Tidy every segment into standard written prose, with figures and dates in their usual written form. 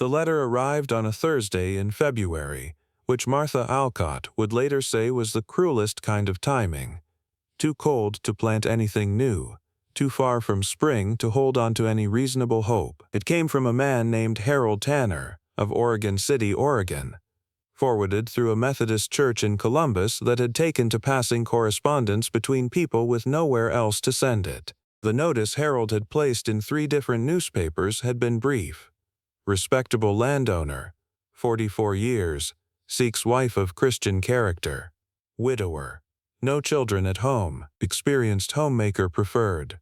The letter arrived on a Thursday in February, which Martha Alcott would later say was the cruelest kind of timing. Too cold to plant anything new, too far from spring to hold on to any reasonable hope. It came from a man named Harold Tanner, of Oregon City, Oregon, forwarded through a Methodist church in Columbus that had taken to passing correspondence between people with nowhere else to send it. The notice Harold had placed in 3 different newspapers had been brief. Respectable landowner, 44 years, seeks wife of Christian character. Widower. No children at home. Experienced homemaker preferred.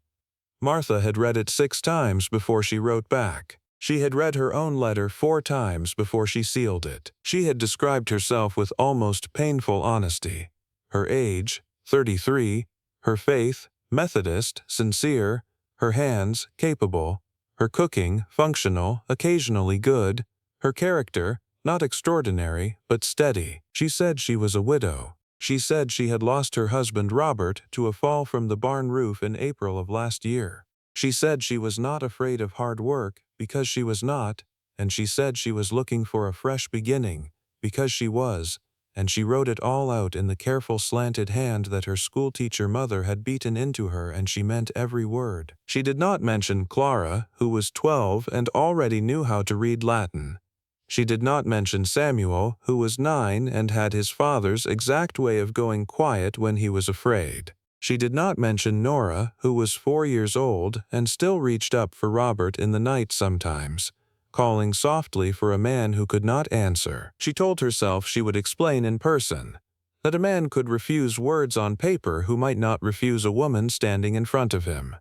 Martha had read it 6 times before she wrote back. She had read her own letter 4 times before she sealed it. She had described herself with almost painful honesty. Her age, 33, her faith, Methodist, sincere, her hands, capable, her cooking, functional, occasionally good, her character, not extraordinary, but steady. She said she was a widow. She said she had lost her husband Robert to a fall from the barn roof in April of last year. She said she was not afraid of hard work, because she was not, and she said she was looking for a fresh beginning, because she was, and she wrote it all out in the careful slanted hand that her schoolteacher mother had beaten into her, and she meant every word. She did not mention Clara, who was 12 and already knew how to read Latin. She did not mention Samuel, who was 9 and had his father's exact way of going quiet when he was afraid. She did not mention Nora, who was 4 years old and still reached up for Robert in the night sometimes, calling softly for a man who could not answer. She told herself she would explain in person, that a man could refuse words on paper who might not refuse a woman standing in front of him,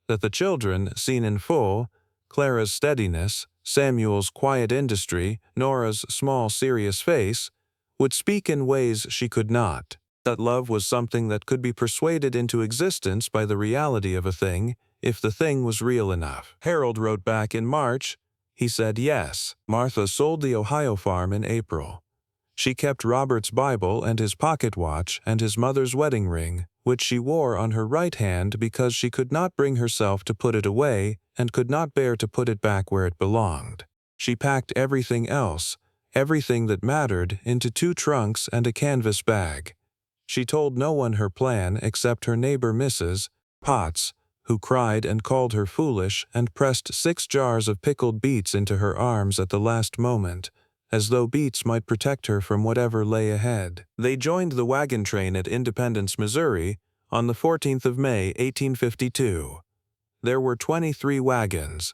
that the children, seen in full, Clara's steadiness, Samuel's quiet industry, Nora's small serious face, would speak in ways she could not, that love was something that could be persuaded into existence by the reality of a thing, if the thing was real enough. Harold wrote back in March. He said yes. Martha sold the Ohio farm in April. She kept Robert's Bible and his pocket watch and his mother's wedding ring, which she wore on her right hand because she could not bring herself to put it away and could not bear to put it back where it belonged. She packed everything else, everything that mattered, into 2 trunks and a canvas bag. She told no one her plan except her neighbor Mrs. Potts, who cried and called her foolish and pressed 6 jars of pickled beets into her arms at the last moment, as though beets might protect her from whatever lay ahead. They joined the wagon train at Independence, Missouri, on the 14th of May, 1852. There were 23 wagons,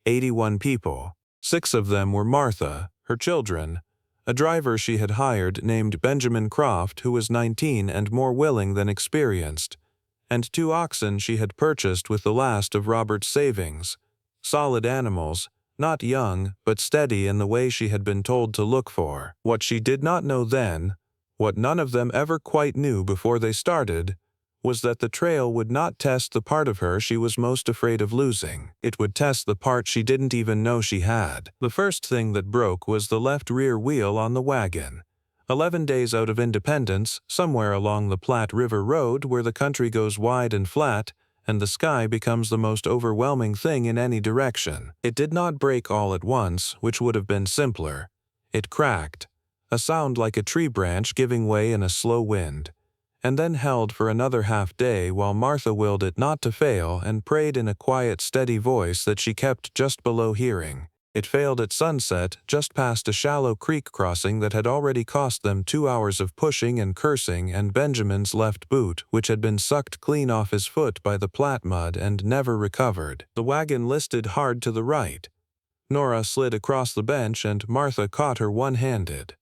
81 people. 6 of them were Martha, her children, a driver she had hired named Benjamin Croft, who was 19 and more willing than experienced, and 2 oxen she had purchased with the last of Robert's savings, solid animals, not young, but steady in the way she had been told to look for. What she did not know then, what none of them ever quite knew before they started, was that the trail would not test the part of her she was most afraid of losing. It would test the part she didn't even know she had. The first thing that broke was the left rear wheel on the wagon. 11 days out of Independence, somewhere along the Platte River road where the country goes wide and flat, and the sky becomes the most overwhelming thing in any direction. It did not break all at once, which would have been simpler. It cracked, a sound like a tree branch giving way in a slow wind, and then held for another half-day while Martha willed it not to fail and prayed in a quiet, steady voice that she kept just below hearing. It failed at sunset, just past a shallow creek crossing that had already cost them 2 hours of pushing and cursing and Benjamin's left boot, which had been sucked clean off his foot by the Platte mud and never recovered. The wagon listed hard to the right. Nora slid across the bench and Martha caught her one-handed.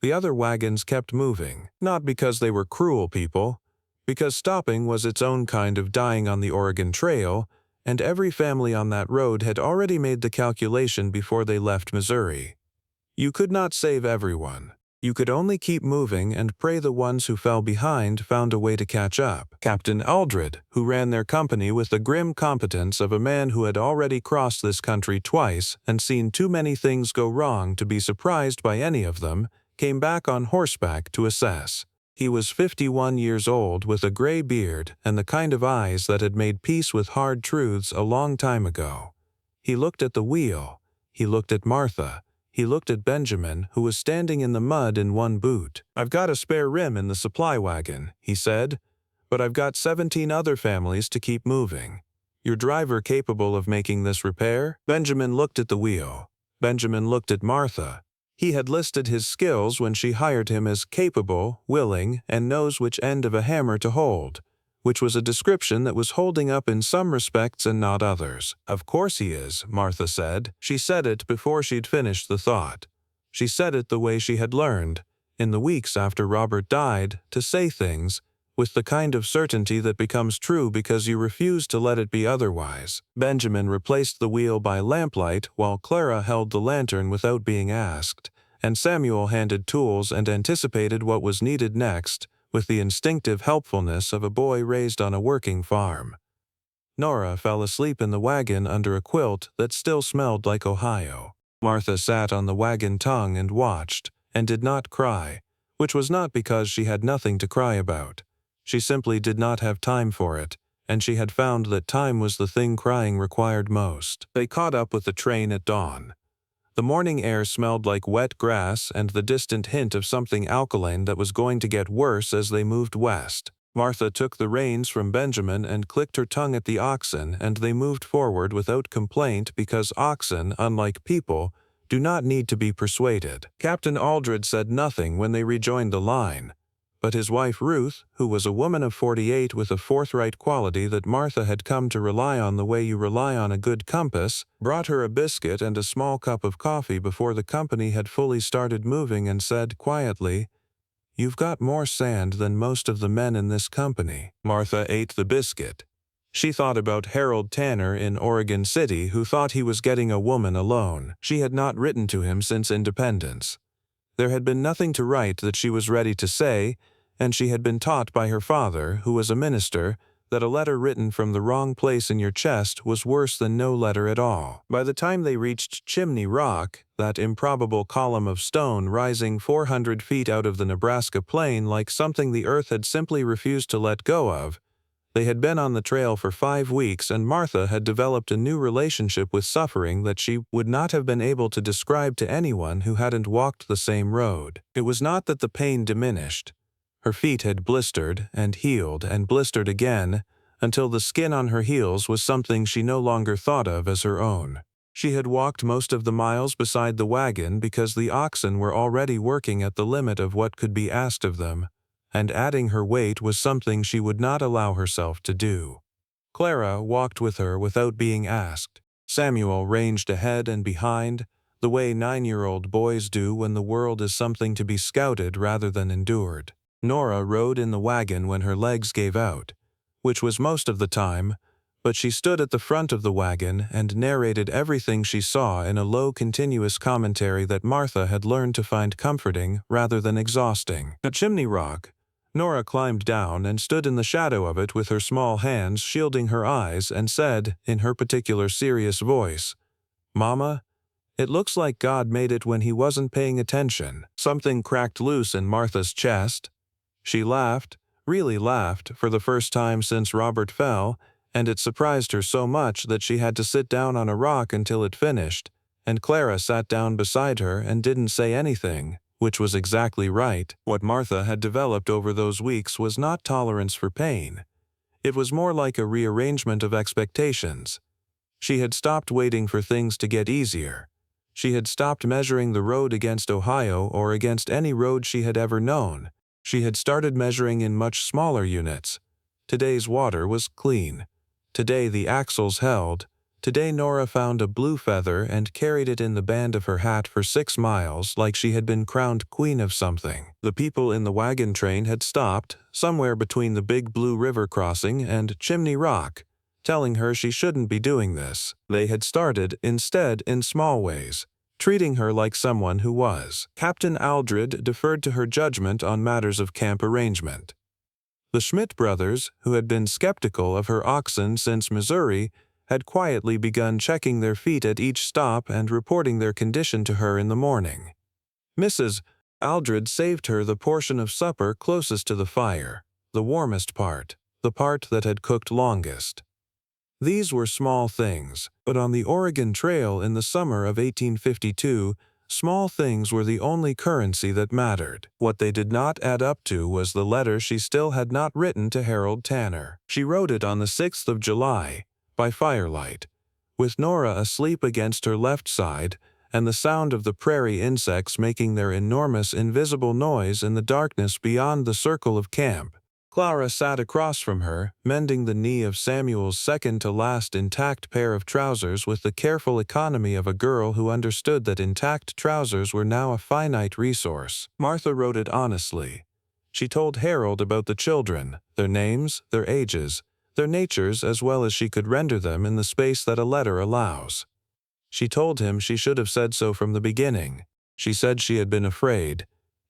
The other wagons kept moving, not because they were cruel people, because stopping was its own kind of dying on the Oregon Trail, and every family on that road had already made the calculation before they left Missouri. You could not save everyone. You could only keep moving and pray the ones who fell behind found a way to catch up. Captain Aldred, who ran their company with the grim competence of a man who had already crossed this country twice and seen too many things go wrong to be surprised by any of them, came back on horseback to assess. He was 51 years old with a gray beard and the kind of eyes that had made peace with hard truths a long time ago. He looked at the wheel. He looked at Martha. He looked at Benjamin, who was standing in the mud in one boot. "I've got a spare rim in the supply wagon," he said, "but I've got 17 other families to keep moving. Your driver capable of making this repair?" Benjamin looked at the wheel. Benjamin looked at Martha. He had listed his skills when she hired him as capable, willing, and knows which end of a hammer to hold, which was a description that was holding up in some respects and not others. "Of course he is," Martha said. She said it before she'd finished the thought. She said it the way she had learned, in the weeks after Robert died, to say things, with the kind of certainty that becomes true because you refuse to let it be otherwise. Benjamin replaced the wheel by lamplight while Clara held the lantern without being asked, and Samuel handed tools and anticipated what was needed next, with the instinctive helpfulness of a boy raised on a working farm. Nora fell asleep in the wagon under a quilt that still smelled like Ohio. Martha sat on the wagon tongue and watched, and did not cry, which was not because she had nothing to cry about. She simply did not have time for it, and she had found that time was the thing crying required most. They caught up with the train at dawn. The morning air smelled like wet grass and the distant hint of something alkaline that was going to get worse as they moved west. Martha took the reins from Benjamin and clicked her tongue at the oxen, and they moved forward without complaint because oxen, unlike people, do not need to be persuaded. Captain Aldred said nothing when they rejoined the line, but his wife Ruth, who was a woman of 48 with a forthright quality that Martha had come to rely on the way you rely on a good compass, brought her a biscuit and a small cup of coffee before the company had fully started moving and said quietly, "You've got more sand than most of the men in this company." Martha ate the biscuit. She thought about Harold Tanner in Oregon City, who thought he was getting a woman alone. She had not written to him since independence. There had been nothing to write that she was ready to say, and she had been taught by her father, who was a minister, that a letter written from the wrong place in your chest was worse than no letter at all. By the time they reached Chimney Rock, that improbable column of stone rising 400 feet out of the Nebraska plain like something the earth had simply refused to let go of, they had been on the trail for 5 weeks, and Martha had developed a new relationship with suffering that she would not have been able to describe to anyone who hadn't walked the same road. It was not that the pain diminished. Her feet had blistered and healed and blistered again until the skin on her heels was something she no longer thought of as her own. She had walked most of the miles beside the wagon because the oxen were already working at the limit of what could be asked of them, and adding her weight was something she would not allow herself to do. Clara walked with her without being asked. Samuel ranged ahead and behind, the way 9-year-old boys do when the world is something to be scouted rather than endured. Nora rode in the wagon when her legs gave out, which was most of the time, but she stood at the front of the wagon and narrated everything she saw in a low continuous commentary that Martha had learned to find comforting rather than exhausting. At Chimney Rock, Nora climbed down and stood in the shadow of it with her small hands shielding her eyes and said, in her particular serious voice, "Mama, it looks like God made it when he wasn't paying attention." Something cracked loose in Martha's chest. She laughed, really laughed, for the first time since Robert fell, and it surprised her so much that she had to sit down on a rock until it finished, and Clara sat down beside her and didn't say anything, which was exactly right. What Martha had developed over those weeks was not tolerance for pain. It was more like a rearrangement of expectations. She had stopped waiting for things to get easier. She had stopped measuring the road against Ohio or against any road she had ever known. She had started measuring in much smaller units. Today's water was clean. Today the axles held. Today Nora found a blue feather and carried it in the band of her hat for 6 miles like she had been crowned queen of something. The people in the wagon train had stopped, somewhere between the Big Blue River crossing and Chimney Rock, telling her she shouldn't be doing this. They had started, instead, in small ways, treating her like someone who was. Captain Aldred deferred to her judgment on matters of camp arrangement. The Schmidt brothers, who had been skeptical of her oxen since Missouri, had quietly begun checking their feet at each stop and reporting their condition to her in the morning. Mrs. Aldred saved her the portion of supper closest to the fire, the warmest part, the part that had cooked longest. These were small things, but on the Oregon Trail in the summer of 1852, small things were the only currency that mattered. What they did not add up to was the letter she still had not written to Harold Tanner. She wrote it on the 6th of July, by firelight, with Nora asleep against her left side, and the sound of the prairie insects making their enormous invisible noise in the darkness beyond the circle of camp. Clara sat across from her, mending the knee of Samuel's second-to-last intact pair of trousers with the careful economy of a girl who understood that intact trousers were now a finite resource. Martha wrote it honestly. She told Harold about the children, their names, their ages, their natures as well as she could render them in the space that a letter allows. She told him she should have said so from the beginning. She said she had been afraid,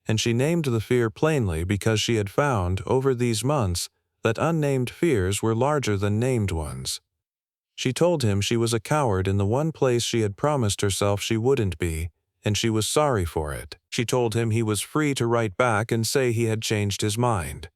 and she named the fear plainly because she had found, over these months, that unnamed fears were larger than named ones. She told him she was a coward in the one place she had promised herself she wouldn't be, and she was sorry for it. She told him he was free to write back and say he had changed his mind.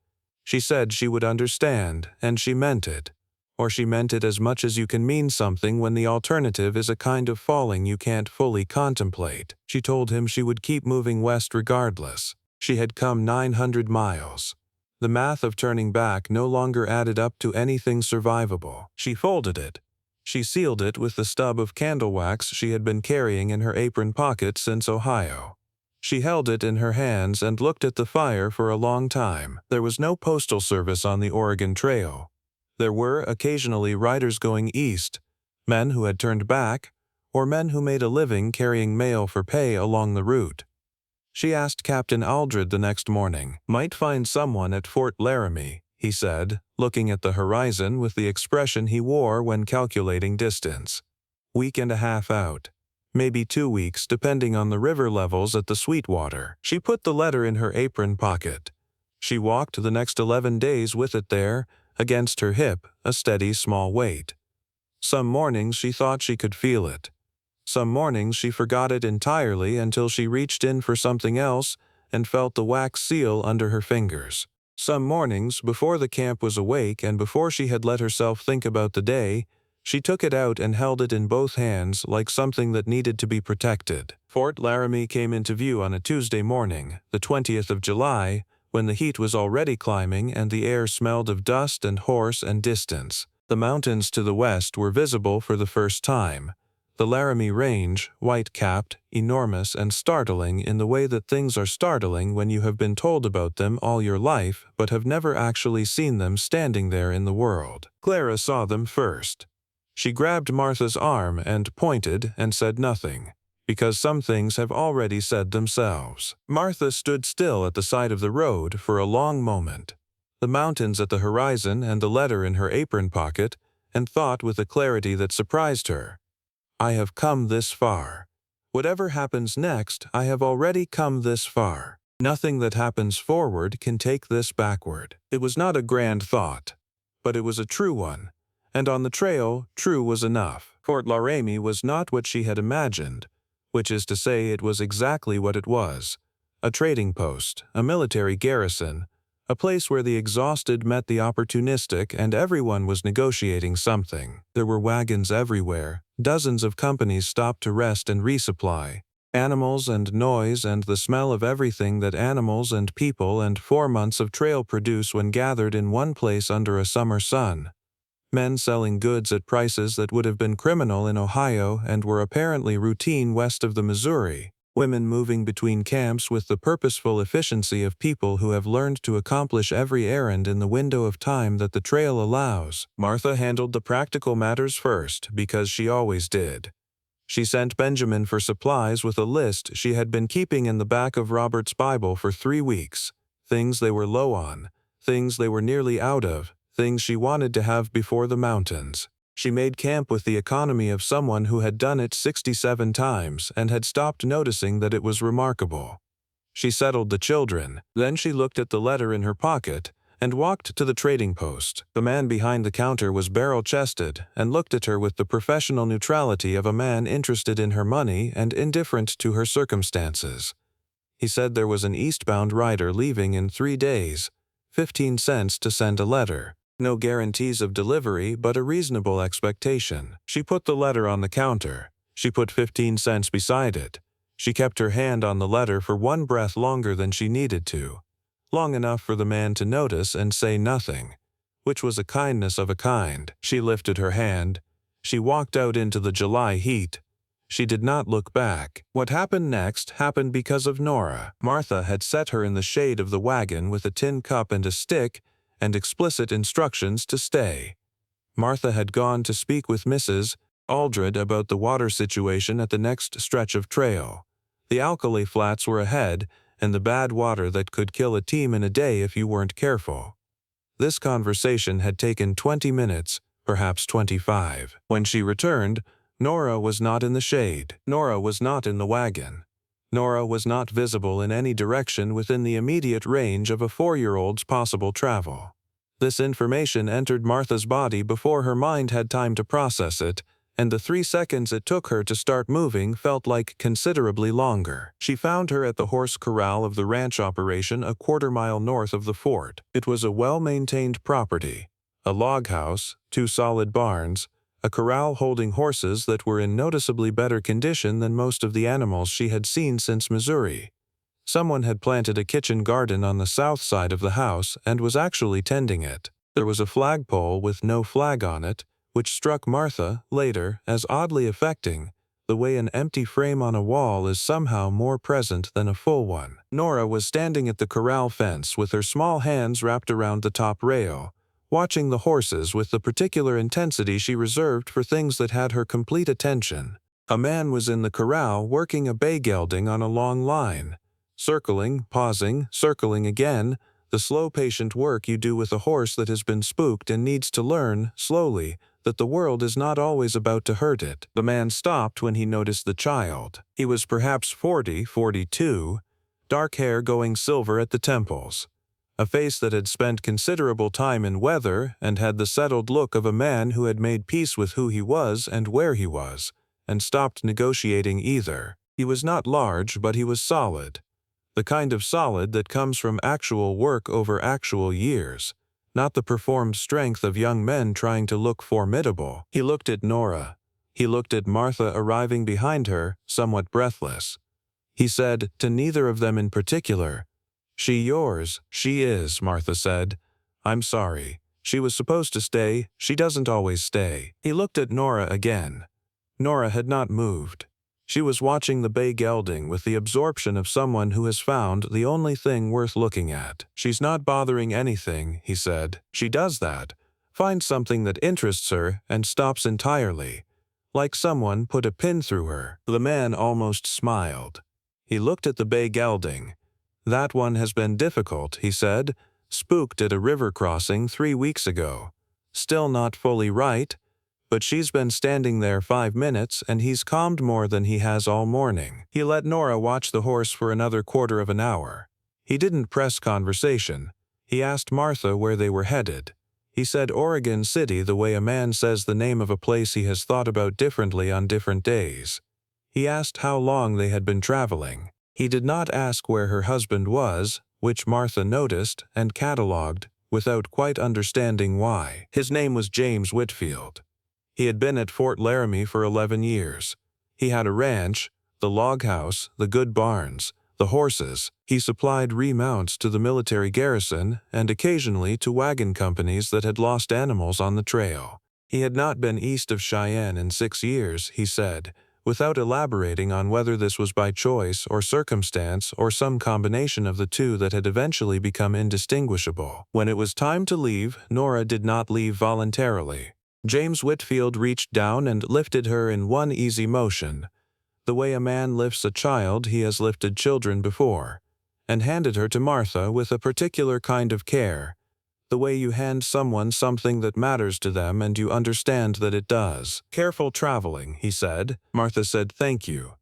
She said she would understand, and she meant it. Or she meant it as much as you can mean something when the alternative is a kind of falling you can't fully contemplate. She told him she would keep moving west regardless. She had come 900 miles. The math of turning back no longer added up to anything survivable. She folded it. She sealed it with the stub of candle wax she had been carrying in her apron pocket since Ohio. She held it in her hands and looked at the fire for a long time. There was no postal service on the Oregon Trail. There were occasionally riders going east, men who had turned back, or men who made a living carrying mail for pay along the route. She asked Captain Aldred the next morning. Might find someone at Fort Laramie, he said, looking at the horizon with the expression he wore when calculating distance. Week and a half out. Maybe 2 weeks, depending on the river levels at the Sweetwater. She put the letter in her apron pocket. She walked the next 11 days with it there, against her hip, a steady small weight. Some mornings she thought she could feel it. Some mornings she forgot it entirely until she reached in for something else and felt the wax seal under her fingers. Some mornings, before the camp was awake and before she had let herself think about the day, she took it out and held it in both hands like something that needed to be protected. Fort Laramie came into view on a Tuesday morning, the 20th of July, when the heat was already climbing and the air smelled of dust and horse and distance. The mountains to the west were visible for the first time. The Laramie Range, white-capped, enormous and startling in the way that things are startling when you have been told about them all your life but have never actually seen them standing there in the world. Clara saw them first. She grabbed Martha's arm and pointed and said nothing, because some things have already said themselves. Martha stood still at the side of the road for a long moment, the mountains at the horizon and the letter in her apron pocket, and thought with a clarity that surprised her. I have come this far. Whatever happens next, I have already come this far. Nothing that happens forward can take this backward. It was not a grand thought, but it was a true one, and on the trail, true was enough. Fort Laramie was not what she had imagined, which is to say it was exactly what it was. A trading post, a military garrison, a place where the exhausted met the opportunistic and everyone was negotiating something. There were wagons everywhere, dozens of companies stopped to rest and resupply. Animals and noise and the smell of everything that animals and people and 4 months of trail produce when gathered in one place under a summer sun. Men selling goods at prices that would have been criminal in Ohio and were apparently routine west of the Missouri. Women moving between camps with the purposeful efficiency of people who have learned to accomplish every errand in the window of time that the trail allows. Martha handled the practical matters first, because she always did. She sent Benjamin for supplies with a list she had been keeping in the back of Robert's Bible for 3 weeks, things they were low on, things they were nearly out of, things she wanted to have before the mountains. She made camp with the economy of someone who had done it 67 times and had stopped noticing that it was remarkable. She settled the children. Then she looked at the letter in her pocket and walked to the trading post. The man behind the counter was barrel-chested and looked at her with the professional neutrality of a man interested in her money and indifferent to her circumstances. He said there was an eastbound rider leaving in 3 days, 15 cents to send a letter. No guarantees of delivery, but a reasonable expectation. She put the letter on the counter. She put 15 cents beside it. She kept her hand on the letter for one breath longer than she needed to. Long enough for the man to notice and say nothing, which was a kindness of a kind. She lifted her hand. She walked out into the July heat. She did not look back. What happened next happened because of Nora. Martha had set her in the shade of the wagon with a tin cup and a stick and explicit instructions to stay. Martha had gone to speak with Mrs. Aldred about the water situation at the next stretch of trail. The alkali flats were ahead, and the bad water that could kill a team in a day if you weren't careful. This conversation had taken 20 minutes, perhaps 25. When she returned, Nora was not in the shade. Nora was not in the wagon. Nora was not visible in any direction within the immediate range of a 4-year-old's possible travel. This information entered Martha's body before her mind had time to process it, and the 3 seconds it took her to start moving felt like considerably longer. She found her at the horse corral of the ranch operation a quarter-mile north of the fort. It was a well-maintained property, a log house, 2 solid barns, a corral holding horses that were in noticeably better condition than most of the animals she had seen since Missouri. Someone had planted a kitchen garden on the south side of the house and was actually tending it. There was a flagpole with no flag on it, which struck Martha, later, as oddly affecting, the way an empty frame on a wall is somehow more present than a full one. Nora was standing at the corral fence with her small hands wrapped around the top rail, watching the horses with the particular intensity she reserved for things that had her complete attention. A man was in the corral working a bay gelding on a long line, circling, pausing, circling again, the slow patient work you do with a horse that has been spooked and needs to learn, slowly, that the world is not always about to hurt it. The man stopped when he noticed the child. He was perhaps 40, 42, dark hair going silver at the temples, a face that had spent considerable time in weather and had the settled look of a man who had made peace with who he was and where he was, and stopped negotiating either. He was not large, but he was solid. The kind of solid that comes from actual work over actual years, not the performed strength of young men trying to look formidable. He looked at Nora. He looked at Martha arriving behind her, somewhat breathless. He said, to neither of them in particular, "She yours." "She is," Martha said. "I'm sorry. She was supposed to stay. She doesn't always stay." He looked at Nora again. Nora had not moved. She was watching the bay gelding with the absorption of someone who has found the only thing worth looking at. "She's not bothering anything," he said. "She does that, finds something that interests her, and stops entirely. Like someone put a pin through her." The man almost smiled. He looked at the bay gelding. "That one has been difficult," he said. "Spooked at a river crossing 3 weeks ago. Still not fully right, but she's been standing there 5 minutes and he's calmed more than he has all morning." He let Nora watch the horse for another quarter of an hour. He didn't press conversation. He asked Martha where they were headed. He said Oregon City the way a man says the name of a place he has thought about differently on different days. He asked how long they had been traveling. He did not ask where her husband was, which Martha noticed and catalogued, without quite understanding why. His name was James Whitfield. He had been at Fort Laramie for 11 years. He had a ranch, the log house, the good barns, the horses. He supplied remounts to the military garrison and occasionally to wagon companies that had lost animals on the trail. He had not been east of Cheyenne in 6 years, he said, without elaborating on whether this was by choice or circumstance or some combination of the two that had eventually become indistinguishable. When it was time to leave, Nora did not leave voluntarily. James Whitfield reached down and lifted her in one easy motion, the way a man lifts a child he has lifted children before, and handed her to Martha with a particular kind of care, the way you hand someone something that matters to them and you understand that it does. "Careful traveling," he said. Martha said thank you.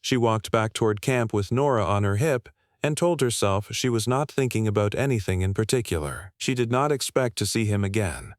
She walked back toward camp with Nora on her hip and told herself she was not thinking about anything in particular. She did not expect to see him again.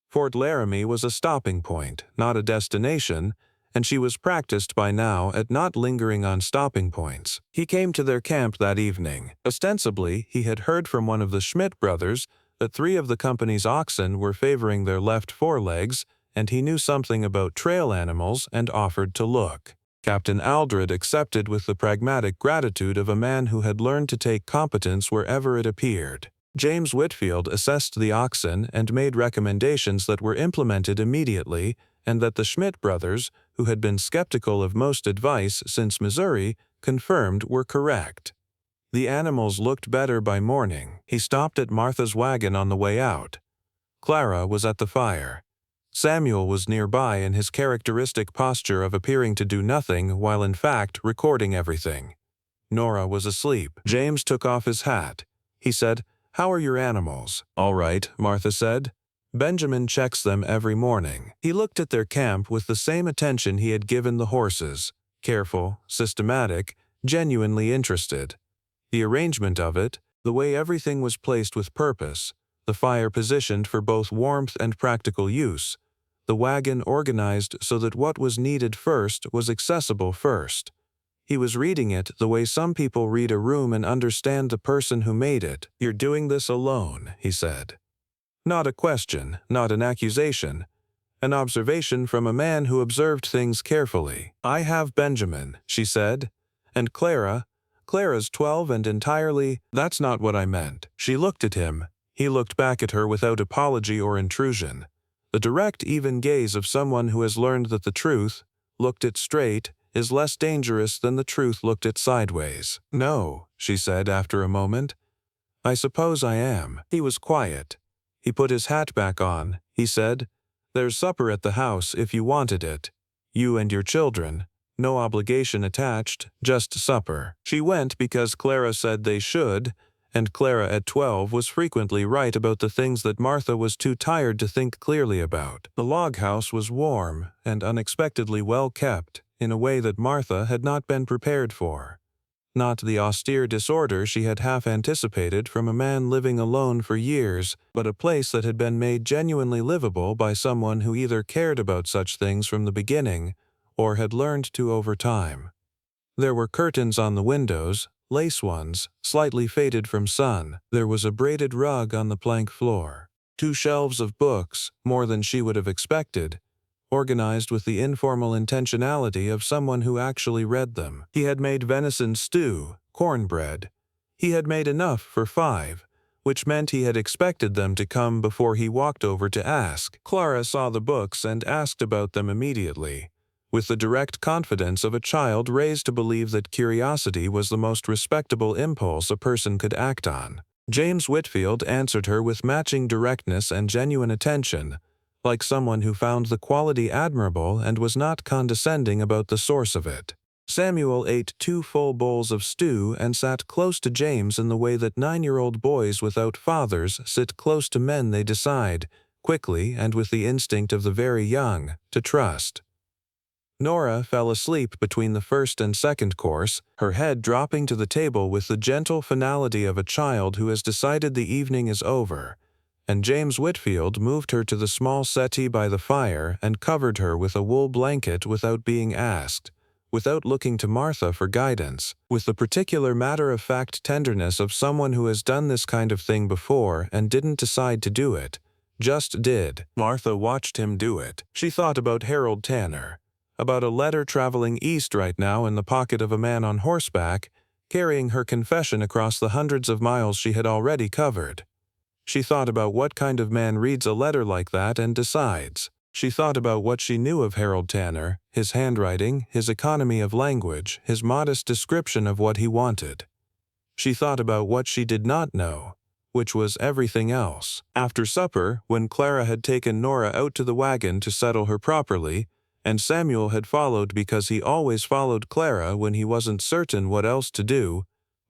Fort Laramie was a stopping point, not a destination, and she was practiced by now at not lingering on stopping points. He came to their camp that evening. Ostensibly, he had heard from one of the Schmidt brothers that 3 of the company's oxen were favoring their left forelegs, and he knew something about trail animals and offered to look. Captain Aldred accepted with the pragmatic gratitude of a man who had learned to take competence wherever it appeared. James Whitfield assessed the oxen and made recommendations that were implemented immediately, and that the Schmidt brothers, who had been skeptical of most advice since Missouri, confirmed were correct. The animals looked better by morning. He stopped at Martha's wagon on the way out. Clara was at the fire. Samuel was nearby in his characteristic posture of appearing to do nothing while in fact recording everything. Nora was asleep. James took off his hat. He said, "How are your animals?" "All right," Martha said. "Benjamin checks them every morning." He looked at their camp with the same attention he had given the horses, careful, systematic, genuinely interested. The arrangement of it, the way everything was placed with purpose, the fire positioned for both warmth and practical use, the wagon organized so that what was needed first was accessible first. He was reading it the way some people read a room and understand the person who made it. "You're doing this alone," he said. Not a question, not an accusation. An observation from a man who observed things carefully. "I have Benjamin," she said. "And Clara's 12 and entirely—" "That's not what I meant." She looked at him. He looked back at her without apology or intrusion. The direct, even gaze of someone who has learned that the truth, looked it straight, is less dangerous than the truth looked it sideways. "No," she said after a moment. "I suppose I am." He was quiet. He put his hat back on. He said, "There's supper at the house if you wanted it. You and your children. No obligation attached, just supper." She went because Clara said they should, and Clara at 12 was frequently right about the things that Martha was too tired to think clearly about. The log house was warm and unexpectedly well kept, in a way that Martha had not been prepared for. Not the austere disorder she had half anticipated from a man living alone for years, but a place that had been made genuinely livable by someone who either cared about such things from the beginning or had learned to over time. There were curtains on the windows, lace ones, slightly faded from sun. There was a braided rug on the plank floor. 2 shelves of books, more than she would have expected, organized with the informal intentionality of someone who actually read them. He had made venison stew, cornbread. He had made enough for 5, which meant he had expected them to come before he walked over to ask. Clara saw the books and asked about them immediately, with the direct confidence of a child raised to believe that curiosity was the most respectable impulse a person could act on. James Whitfield answered her with matching directness and genuine attention, like someone who found the quality admirable and was not condescending about the source of it. Samuel ate 2 full bowls of stew and sat close to James in the way that 9-year-old boys without fathers sit close to men they decide, quickly and with the instinct of the very young, to trust. Nora fell asleep between the first and second course, her head dropping to the table with the gentle finality of a child who has decided the evening is over, and James Whitfield moved her to the small settee by the fire and covered her with a wool blanket without being asked, without looking to Martha for guidance, with the particular matter-of-fact tenderness of someone who has done this kind of thing before and didn't decide to do it, just did. Martha watched him do it. She thought about Harold Tanner, about a letter traveling east right now in the pocket of a man on horseback, carrying her confession across the hundreds of miles she had already covered. She thought about what kind of man reads a letter like that and decides. She thought about what she knew of Harold Tanner, his handwriting, his economy of language, his modest description of what he wanted. She thought about what she did not know, which was everything else. After supper, when Clara had taken Nora out to the wagon to settle her properly, and Samuel had followed because he always followed Clara when he wasn't certain what else to do,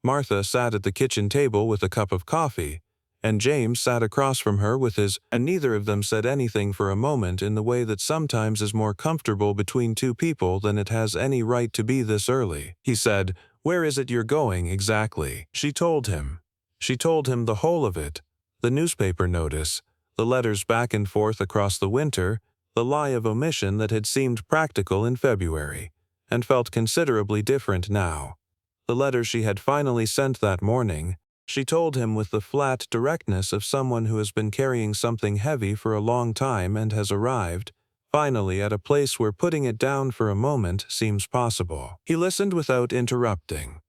Martha sat at the kitchen table with a cup of coffee, and James sat across from her with his, and neither of them said anything for a moment in the way that sometimes is more comfortable between 2 people than it has any right to be this early. He said, "Where is it you're going, exactly?" She told him. She told him the whole of it, the newspaper notice, the letters back and forth across the winter, the lie of omission that had seemed practical in February, and felt considerably different now, the letter she had finally sent that morning, She told him with the flat directness of someone who has been carrying something heavy for a long time and has arrived, finally, at a place where putting it down for a moment seems possible. He listened without interrupting.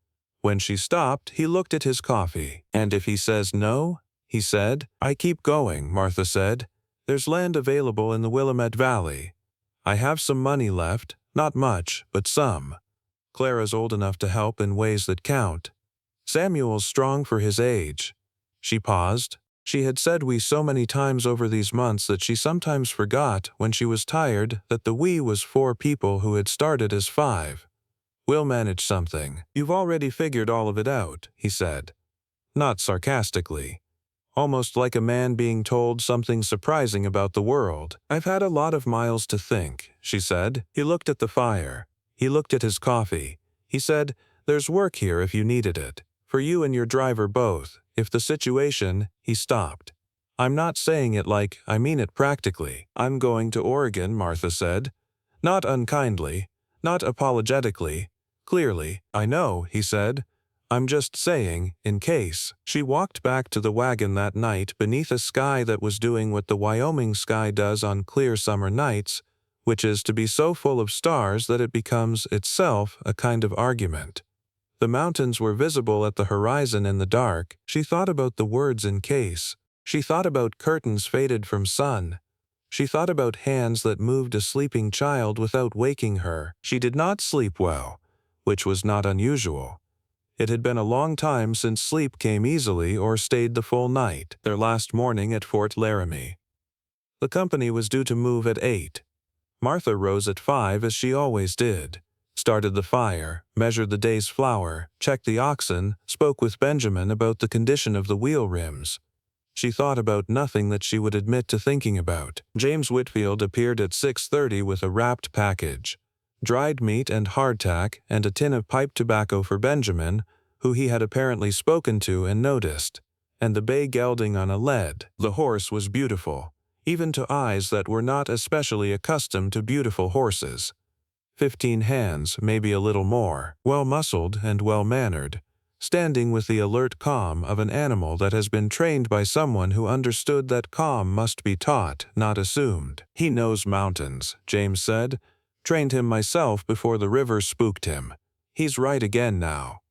When she stopped, he looked at his coffee. "And if he says no?" he said. "I keep going," Martha said. "There's land available in the Willamette Valley. I have some money left, not much, but some. Clara's old enough to help in ways that count. Samuel's strong for his age." She paused. She had said "we" so many times over these months that she sometimes forgot, when she was tired, that the "we" was 4 people who had started as 5. "We'll manage something. You've already figured all of it out," he said. Not sarcastically. Almost like a man being told something surprising about the world. "I've had a lot of miles to think," she said. He looked at the fire. He looked at his coffee. He said, "There's work here if you needed it. For you and your driver both. If the situation—" He stopped. "I'm not saying it like, I mean it practically. I'm going to Oregon," Martha said. Not unkindly. Not apologetically. Clearly. "I know," he said. "I'm just saying, in case." She walked back to the wagon that night beneath a sky that was doing what the Wyoming sky does on clear summer nights, which is to be so full of stars that it becomes, itself, a kind of argument. The mountains were visible at the horizon in the dark. She thought about the words "in case." She thought about curtains faded from sun. She thought about hands that moved a sleeping child without waking her. She did not sleep well, which was not unusual. It had been a long time since sleep came easily or stayed the full night. Their last morning at Fort Laramie. The company was due to move at 8. Martha rose at 5 as she always did. Started the fire, measured the day's flour, checked the oxen, spoke with Benjamin about the condition of the wheel rims. She thought about nothing that she would admit to thinking about. James Whitfield appeared at 6:30 with a wrapped package. Dried meat and hardtack, and a tin of pipe tobacco for Benjamin, who he had apparently spoken to and noticed, and the bay gelding on a lead. The horse was beautiful, even to eyes that were not especially accustomed to beautiful horses. 15 hands, maybe a little more, well-muscled and well-mannered, standing with the alert calm of an animal that has been trained by someone who understood that calm must be taught, not assumed. "He knows mountains," James said. "Trained him myself before the river spooked him. He's right again now."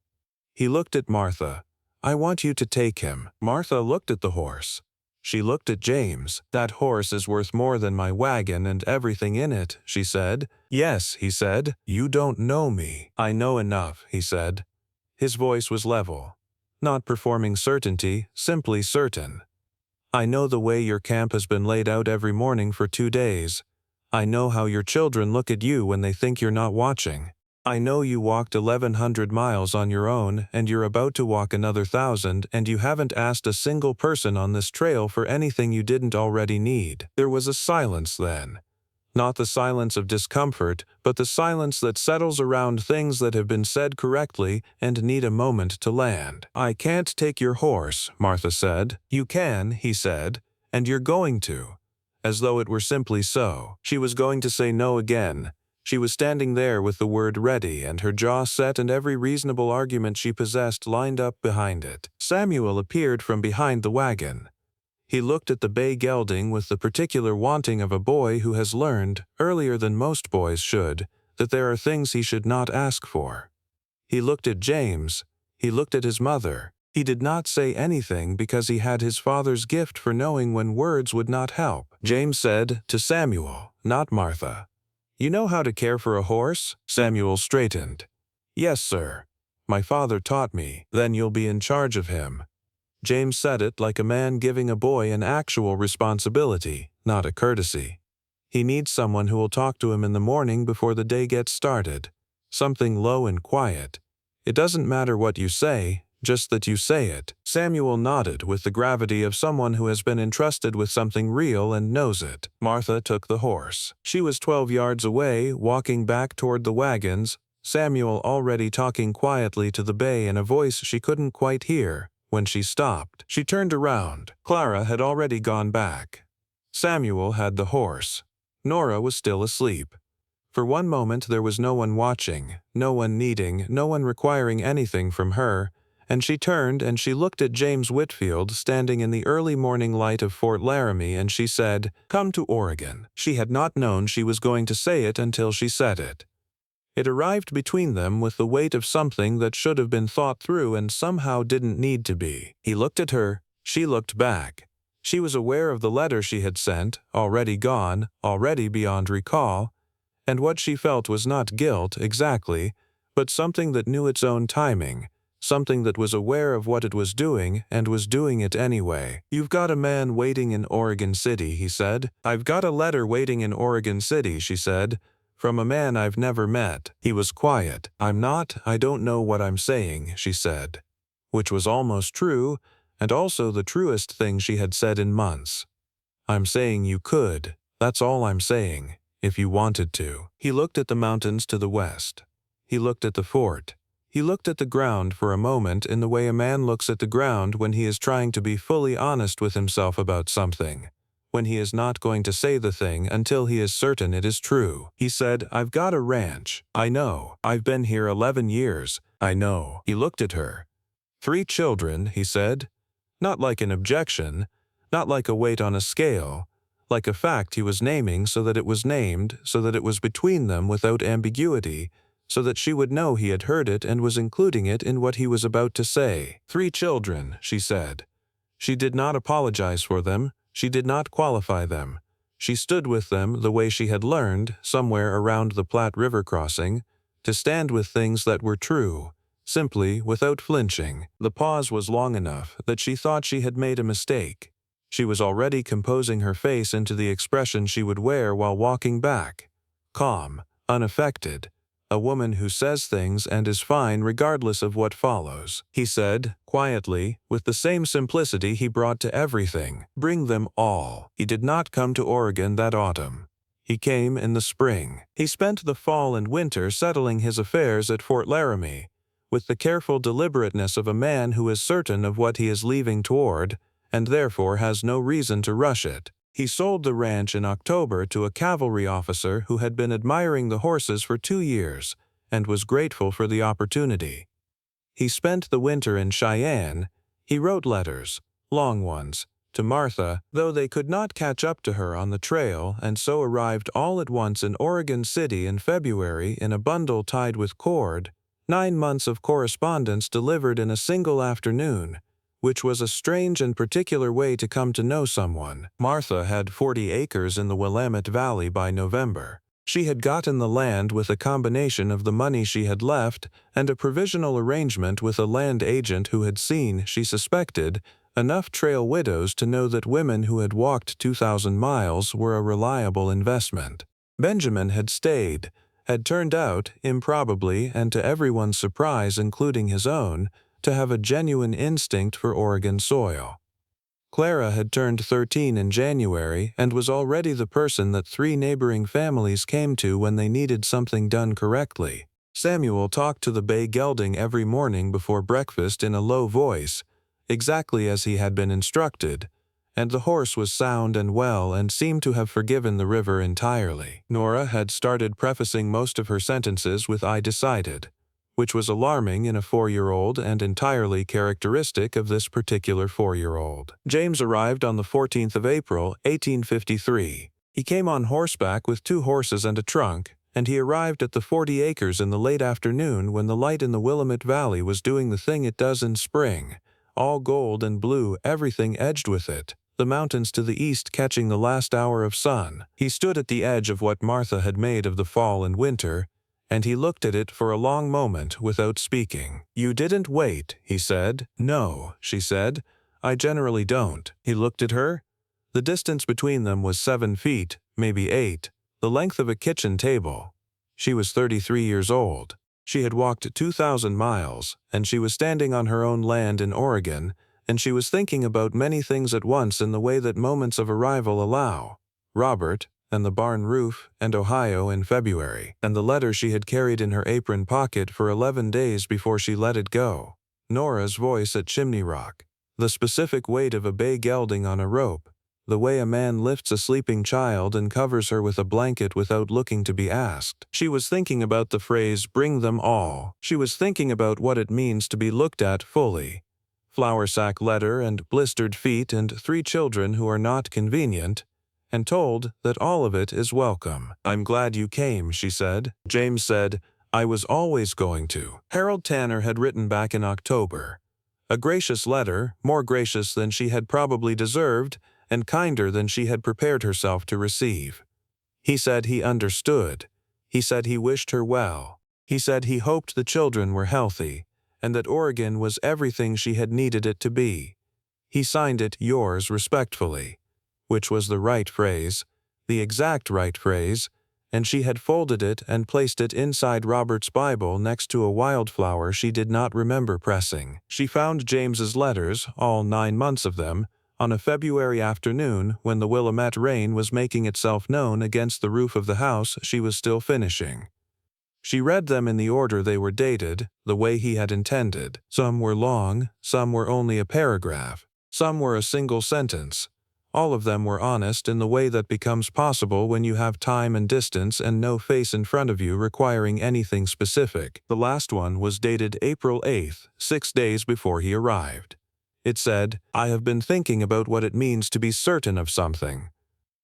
He looked at Martha. "I want you to take him." Martha looked at the horse. She looked at James. "That horse is worth more than my wagon and everything in it," she said. "Yes," he said. "You don't know me." "I know enough," he said. His voice was level. Not performing certainty, simply certain. "I know the way your camp has been laid out every morning for 2 days. I know how your children look at you when they think you're not watching. I know you walked 1,100 miles on your own, and you're about to walk another 1,000, and you haven't asked a single person on this trail for anything you didn't already need." There was a silence then. Not the silence of discomfort, but the silence that settles around things that have been said correctly and need a moment to land. "I can't take your horse," Martha said. "You can," he said, "and you're going to." As though it were simply so. She was going to say no again. She was standing there with the word ready and her jaw set and every reasonable argument she possessed lined up behind it. Samuel appeared from behind the wagon. He looked at the bay gelding with the particular wanting of a boy who has learned, earlier than most boys should, that there are things he should not ask for. He looked at James. He looked at his mother. He did not say anything because he had his father's gift for knowing when words would not help. James said, to Samuel, not Martha, "You know how to care for a horse?" Samuel straightened. "Yes, sir. My father taught me." "Then you'll be in charge of him." James said it like a man giving a boy an actual responsibility, not a courtesy. He needs someone who will talk to him in the morning before the day gets started. Something low and quiet. It doesn't matter what you say, just that you say it. Samuel nodded with the gravity of someone who has been entrusted with something real and knows it. Martha took the horse. She was 12 yards away, walking back toward the wagons, Samuel already talking quietly to the bay in a voice she couldn't quite hear. When she stopped, she turned around. Clara had already gone back. Samuel had the horse. Nora was still asleep. For one moment there was no one watching, no one needing, no one requiring anything from her, and she turned and she looked at James Whitfield standing in the early morning light of Fort Laramie, and she said, "Come to Oregon." She had not known she was going to say it until she said it. It arrived between them with the weight of something that should have been thought through and somehow didn't need to be. He looked at her, she looked back. She was aware of the letter she had sent, already gone, already beyond recall, and what she felt was not guilt, exactly, but something that knew its own timing, something that was aware of what it was doing and was doing it anyway. "You've got a man waiting in Oregon City," he said. "I've got a letter waiting in Oregon City," she said, "from a man I've never met." He was quiet. I don't know what I'm saying," she said, which was almost true, and also the truest thing she had said in months. "I'm saying you could. That's all I'm saying, if you wanted to." He looked at the mountains to the west. He looked at the fort. He looked at the ground for a moment in the way a man looks at the ground when he is trying to be fully honest with himself about something, when he is not going to say the thing until he is certain it is true. He said, "I've got a ranch. I know. I've been here 11 years. I know." He looked at her. "3 children," he said. Not like an objection, not like a weight on a scale, like a fact he was naming so that it was named, so that it was between them without ambiguity, so that she would know he had heard it and was including it in what he was about to say. 3 children, she said. She did not apologize for them. She did not qualify them. She stood with them the way she had learned, somewhere around the Platte River crossing, to stand with things that were true, simply, without flinching. The pause was long enough that she thought she had made a mistake. She was already composing her face into the expression she would wear while walking back. Calm, unaffected. A woman who says things and is fine regardless of what follows. He said, quietly, with the same simplicity he brought to everything, "Bring them all." He did not come to Oregon that autumn. He came in the spring. He spent the fall and winter settling his affairs at Fort Laramie, with the careful deliberateness of a man who is certain of what he is leaving toward, and therefore has no reason to rush it. He sold the ranch in October to a cavalry officer who had been admiring the horses for 2 years and was grateful for the opportunity. He spent the winter in Cheyenne. He wrote letters, long ones, to Martha, though they could not catch up to her on the trail, and so arrived all at once in Oregon City in February in a bundle tied with cord, 9 months of correspondence delivered in a single afternoon, which was a strange and particular way to come to know someone. Martha had 40 acres in the Willamette Valley by November. She had gotten the land with a combination of the money she had left and a provisional arrangement with a land agent who had seen, she suspected, enough trail widows to know that women who had walked 2,000 miles were a reliable investment. Benjamin had stayed, had turned out, improbably and to everyone's surprise including his own, to have a genuine instinct for Oregon soil. Clara had turned 13 in January and was already the person that 3 neighboring families came to when they needed something done correctly. Samuel talked to the bay gelding every morning before breakfast in a low voice, exactly as he had been instructed, and the horse was sound and well and seemed to have forgiven the river entirely. Nora had started prefacing most of her sentences with "I decided," which was alarming in a 4-year-old and entirely characteristic of this particular 4-year-old. James arrived on the 14th of April, 1853. He came on horseback with 2 horses and a trunk, and he arrived at the 40 acres in the late afternoon when the light in the Willamette Valley was doing the thing it does in spring, all gold and blue, everything edged with it, the mountains to the east catching the last hour of sun. He stood at the edge of what Martha had made of the fall and winter, and he looked at it for a long moment without speaking. "You didn't wait," he said. "No," she said. "I generally don't." He looked at her. The distance between them was 7 feet, maybe 8, the length of a kitchen table. She was 33 years old. She had walked 2,000 miles, and she was standing on her own land in Oregon, and she was thinking about many things at once in the way that moments of arrival allow. Robert, and the barn roof, and Ohio in February, and the letter she had carried in her apron pocket for 11 days before she let it go. Nora's voice at Chimney Rock. The specific weight of a bay gelding on a rope. the way a man lifts a sleeping child and covers her with a blanket without looking to be asked. She was thinking about the phrase, bring them all. She was thinking about what it means to be looked at fully. Flour sack letter and blistered feet and 3 children who are not convenient, and told that all of it is welcome. I'm glad you came, she said. James said, I was always going to. Harold Tanner had written back in October. A gracious letter, more gracious than she had probably deserved, and kinder than she had prepared herself to receive. He said he understood. He said he wished her well. He said he hoped the children were healthy, and that Oregon was everything she had needed it to be. He signed it yours respectfully, which was the right phrase, the exact right phrase, and she had folded it and placed it inside Robert's Bible next to a wildflower she did not remember pressing. She found James's letters, all 9 months of them, on a February afternoon when the Willamette rain was making itself known against the roof of the house she was still finishing. She read them in the order they were dated, the way he had intended. Some were long, some were only a paragraph, some were a single sentence. All of them were honest in the way that becomes possible when you have time and distance and no face in front of you requiring anything specific. The last one was dated April 8th, 6 days before he arrived. It said, I have been thinking about what it means to be certain of something.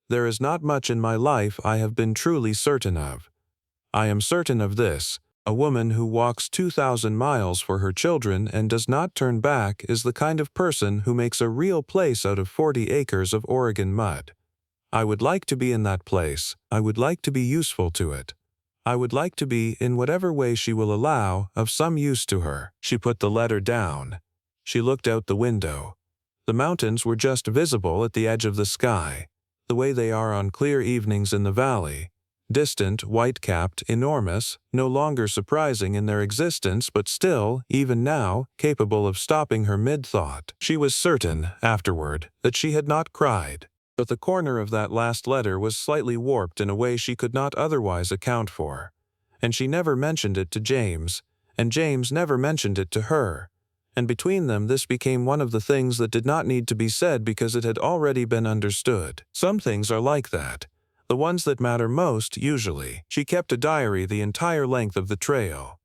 There is not much in my life I have been truly certain of. I am certain of this. A woman who walks 2,000 miles for her children and does not turn back is the kind of person who makes a real place out of 40 acres of Oregon mud. I would like to be in that place. I would like to be useful to it. I would like to be, in whatever way she will allow, of some use to her. She put the letter down. She looked out the window. The mountains were just visible at the edge of the sky, the way they are on clear evenings in the valley, distant, white-capped, enormous, no longer surprising in their existence but still, even now, capable of stopping her mid-thought. She was certain, afterward, that she had not cried, but the corner of that last letter was slightly warped in a way she could not otherwise account for, and she never mentioned it to James, and James never mentioned it to her. And between them this became one of the things that did not need to be said because it had already been understood. Some things are like that. The ones that matter most, usually. She kept a diary the entire length of the trail.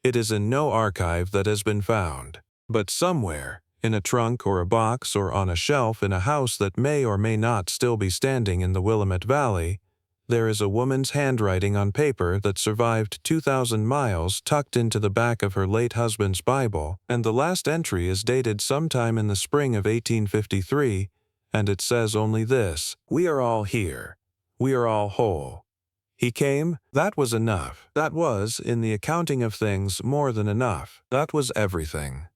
It is in no archive that has been found. But somewhere, in a trunk or a box or on a shelf in a house that may or may not still be standing in the Willamette Valley, there is a woman's handwriting on paper that survived 2,000 miles tucked into the back of her late husband's Bible, and the last entry is dated sometime in the spring of 1853, and it says only this, "We are all here. We are all whole. He came, that was enough. That was, in the accounting of things, more than enough. That was everything."